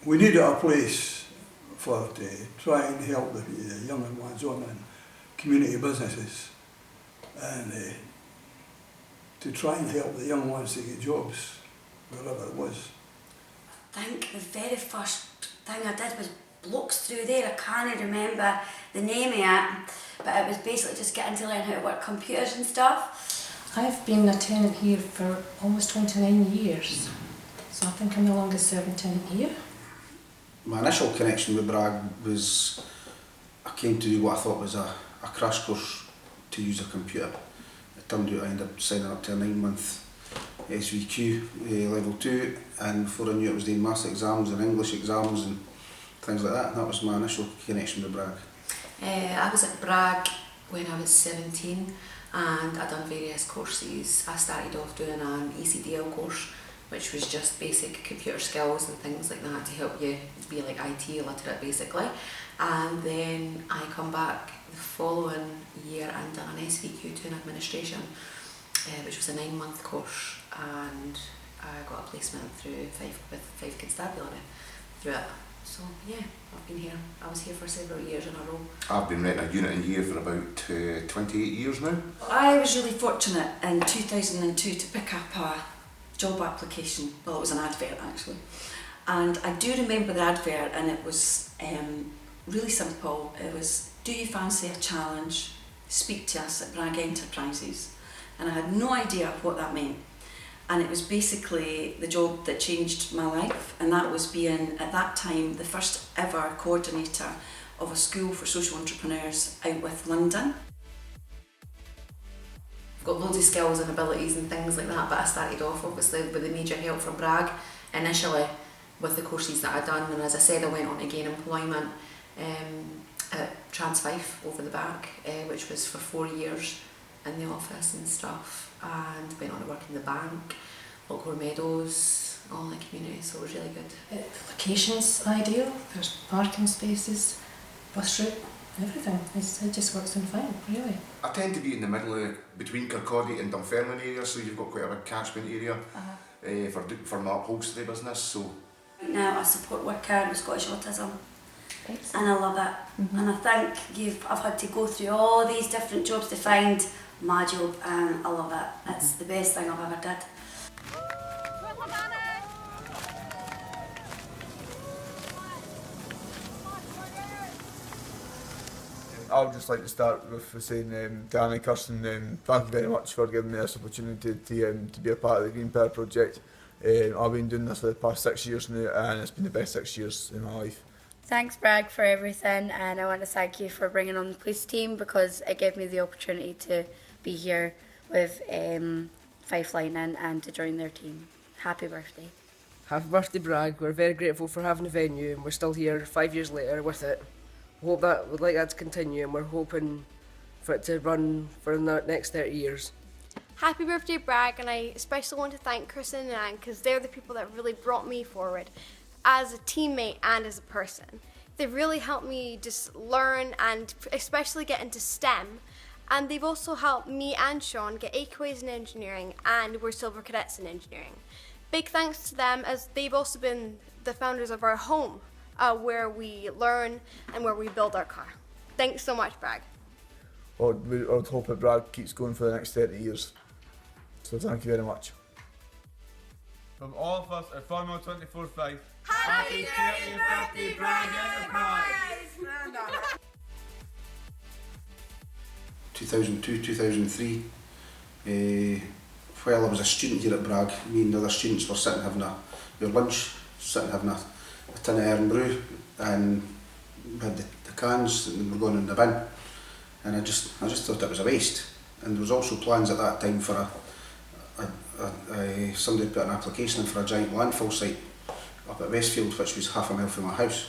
we needed a place for to try and help the younger ones on in community businesses, and to try and help the young ones to get jobs wherever it was. I think the very first thing I did was blokes through there. I can't remember the name of it, but it was basically just getting to learn how to work computers and stuff. I've been a tenant here for almost 29 years, so I think I'm the longest serving tenant here. My initial connection with Bragg was I came to do what I thought was a crash course to use a computer. It turned out I ended up signing up to a 9-month SVQ level 2, and before I knew it, was doing maths exams and English exams and things like that, and that was my initial connection with Bragg. I was at Bragg when I was 17 and I'd done various courses. I started off doing an ECDL course, which was just basic computer skills and things like that to help you be like IT literate basically. And then I come back the following year and done an SVQ2 in administration, which was a 9-month course, and I got a placement through Five Constabulary through it. So yeah, I've been here. I was here for several years in a row. I've been renting a unit in here for about 28 years now. I was really fortunate in 2002 to pick up a job application. Well, it was an advert actually. And I do remember the advert, and it was really simple. It was, do you fancy a challenge? Speak to us at Bragg Enterprises. And I had no idea what that meant. And it was basically the job that changed my life, and that was being, at that time, the first ever coordinator of a school for social entrepreneurs out with London. I've got loads of skills and abilities and things like that, but I started off obviously with the major help from Bragg initially with the courses that I'd done, and as I said, I went on to gain employment at Trans5 over the back, which was for 4 years in the office and stuff, and went on to work in the bank, Lockwood Meadows, all the community, so it was really good. The location's ideal, there's parking spaces, bus route, everything. It just works in fine, really. I tend to be in the middle between Kirkcaldy and Dunfermline area, so you've got quite a big catchment area for my upholstery business. So Right now I support worker with Scottish Autism. And I love it. And I think I've had to go through all these different jobs to find my job, and I love it. It's the best thing I've ever did. I would just like to start with saying, Danny, Kirsten, thank you very much for giving me this opportunity to be a part of the Green Power project. I've been doing this for the past 6 years now, and it's been the best 6 years in my life. Thanks Bragg for everything, and I want to thank you for bringing on the police team, because it gave me the opportunity to be here with Fife Lining and to join their team. Happy birthday. Happy birthday Bragg. We're very grateful for having the venue, and we're still here 5 years later with it. We'd like that to continue, and we're hoping for it to run for the next 30 years. Happy birthday Bragg, and I especially want to thank Kristen and Anne, because they're the people that really brought me forward as a teammate and as a person. They've really helped me just learn and especially get into STEM, and they've also helped me and Sean get AQAs in engineering, and we're silver cadets in engineering. Big thanks to them, as they've also been the founders of our home, where we learn and where we build our car. Thanks so much Bragg. Well, we would hope that Bragg keeps going for the next 30 years. So thank you very much. From all of us at Farnwell 24/5, Happy 30th birthday, Bragg Enterprise! 2002, 2003, while I was a student here at Bragg, me and the other students were sitting having your lunch, sitting having a tin of Iron Brew, and we had the cans and we were going in the bin, and I just thought it was a waste. And there was also plans at that time for somebody put an application in for a giant landfill site up at Westfield, which was half a mile from my house.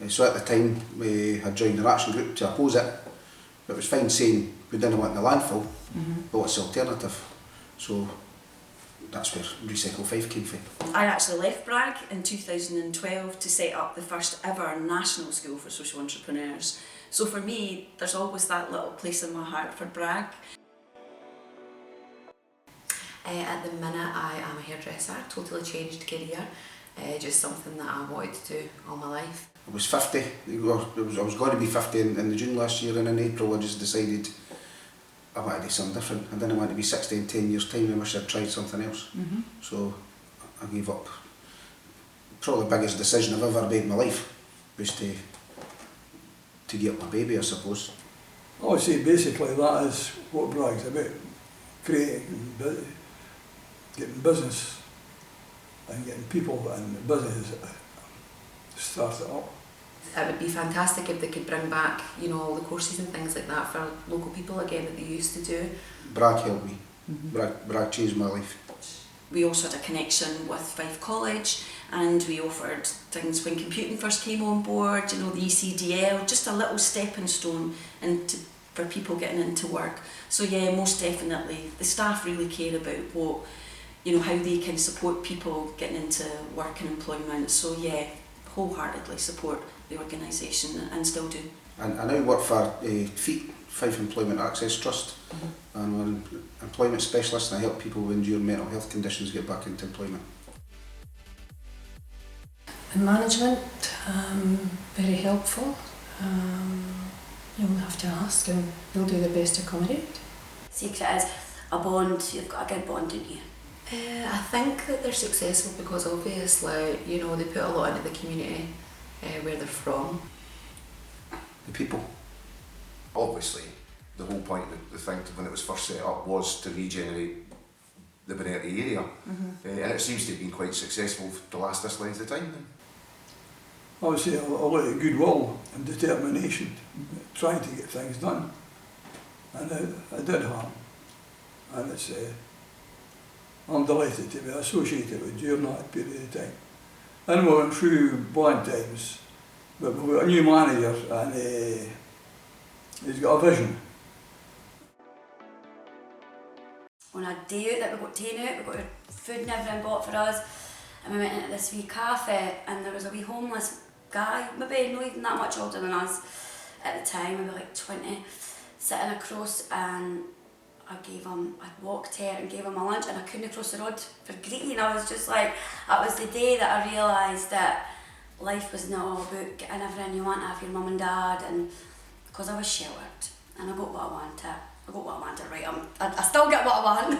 So at the time we had joined an action group to oppose it, but it was fine saying we didn't want the landfill, but what's the alternative? So that's where Recycle 5 came from. I actually left Bragg in 2012 to set up the first ever national school for social entrepreneurs. So for me, there's always that little place in my heart for Bragg. At the minute I am a hairdresser, totally changed career. just something that I wanted to do all my life. I was 50, I was going to be 50 in the June last year, and in April I just decided I wanted to do something different. I didn't want to be 60 in 10 years' time. I wish I'd tried something else. So I gave up. Probably the biggest decision I've ever made in my life was to get my baby, I suppose. I would say basically that is what Brag's about, creating, getting business and getting people and businesses started up. It would be fantastic if they could bring back, you know, all the courses and things like that for local people again that they used to do. Brag helped me. Brag changed my life. We also had a connection with Fife College, and we offered things when computing first came on board, you know, the ECDL, just a little stepping stone for people getting into work. So yeah, most definitely, the staff really care about what, you know, how they can support people getting into work and employment. So yeah, wholeheartedly support the organisation and still do. And I now work for FEAT, Fife Employment Access Trust. I'm an employment specialist, and I help people with endure mental health conditions get back into employment. And management, very helpful. You'll have to ask and they'll do their best to accommodate. Secret is a bond, you've got a good bond, don't you? I think that they're successful because obviously, you know, they put a lot into the community where they're from. The people. Obviously, the whole point of the thing when it was first set up was to regenerate the Benetti area, and it seems to have been quite successful to last this length of time. I would say a lot of goodwill and determination, trying to get things done, and it did happen. And it's, I'm delighted to be associated with during that period of time. And we went through bad times, but we've got a new manager, and he's got a vision. On a day out that we got taken out, we got our food and everything bought for us, and we went into this wee cafe, and there was a wee homeless guy, maybe not even that much older than us at the time, maybe like 20, sitting across, and I walked here and gave him my lunch, and I couldn't cross the road for greeting. I was just like, that was the day that I realised that life was not all about getting everything you want to have your mum and dad, and because I was sheltered and I got what I wanted. Right, I still get what I want.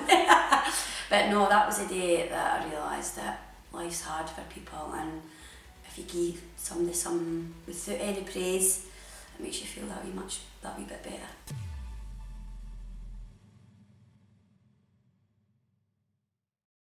But no, that was the day that I realised that life's hard for people, and if you give somebody some without any praise, it makes you feel that wee bit better.